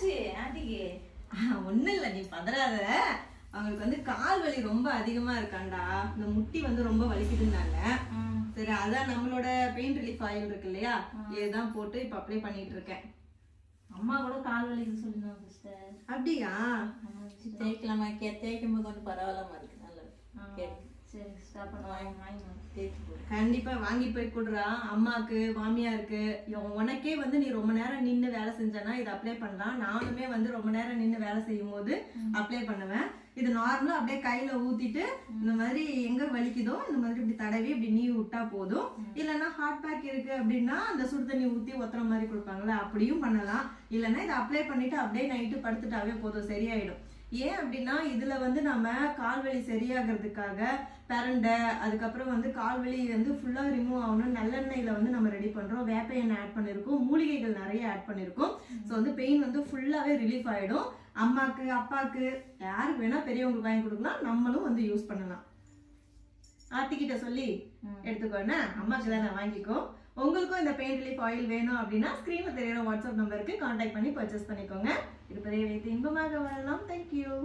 என்னாச்சு ஆண்டிக்கு? ஒண்ணும் இல்ல, நீ பதறாத. அவங்களுக்கு வந்து கால் வலி ரொம்ப அதிகமா இருக்காண்டா. இந்த முட்டி வந்து ரொம்ப வலிக்குதுன்னாங்க. சரி, அதான் நம்மளோட பெயின் ரிலீஃப் ஆயில் இருக்கு இல்லையா, இதுதான் போட்டு இப்ப அப்ளை பண்ணிட்டு இருக்கேன். அம்மா கூட கால் வலிக்கு சொல்லிருந்தாங்க சிஸ்டர். அப்படியா? தேய்க்கலாமா? தேய்க்கும் போது கொஞ்சம் பரவாயில்லாம இருக்கு. நல்லது. சரி ஸ்டாப் பண்ண வாங்கி தேய்ச்சி போடு. கண்டிப்பா வாங்கி போய் கொடுறா. அம்மாக்கு மாமியாருக்கு. உனக்கே வந்து நீ ரொம்ப நேரம் நின்று வேலை செஞ்சனா இதை அப்ளை பண்ணலாம். நானுமே வந்து ரொம்ப நேரம் நின்று வேலை செய்யும் போது அப்ளை பண்ணுவேன். இது நார்மலா அப்படியே கையில ஊத்திட்டு இந்த மாதிரி எங்க வலிக்குதோ இந்த மாதிரி இப்படி தடவி இப்படி நீ விட்டா போதும். இல்லைன்னா ஹாட் பேக் இருக்கு அப்படின்னா அந்த சுடு தண்ணி ஊத்தி ஒத்துற மாதிரி கொடுப்பாங்களா, அப்படியும் பண்ணலாம். இல்லைன்னா இதை அப்ளை பண்ணிட்டு அப்படியே நைட்டு படுத்துட்டாவே போதும், சரியாயிடும். ஏன் அப்படின்னா இதுல வந்து நம்ம கால்வலி சரியாகிறதுக்காக பிரண்டை, அதுக்கப்புறம் வந்து கால்வலி வந்து ஃபுல்லா ரிமூவ் ஆகணும் நல்லெண்ணெயில வந்து நம்ம ரெடி பண்றோம். வேப்ப எண்ணெய் ஆட் பண்ணிருக்கோம், மூலிகைகள் நிறைய ஆட் பண்ணிருக்கோம். ஸோ வந்து பெயின் வந்து ஃபுல்லாவே ரிலீஃப் ஆயிடும். அம்மாக்கு அப்பாக்கு யாருக்கு வேணா பெரியவங்களுக்கு வாங்கி கொடுக்கலாம், நம்மளும் வந்து யூஸ் பண்ணலாம். ஆத்திக்கிட்ட சொல்லி எடுத்துக்கோண்ணே, அம்மாக்கு தானே வாங்கிக்கோ. உங்களுக்கும் இந்த பெயின் ரிலீஃப் ஆயில் வேணும் அப்படின்னா ஸ்கிரீன்ல தெரியுற வாட்ஸ்அப் நம்பருக்கு கான்டாக்ட் பண்ணி பர்ச்சேஸ் பண்ணிக்கோங்க. இருப்பதை வைத்து இன்பமாக வாழலாம். தேங்க்யூ.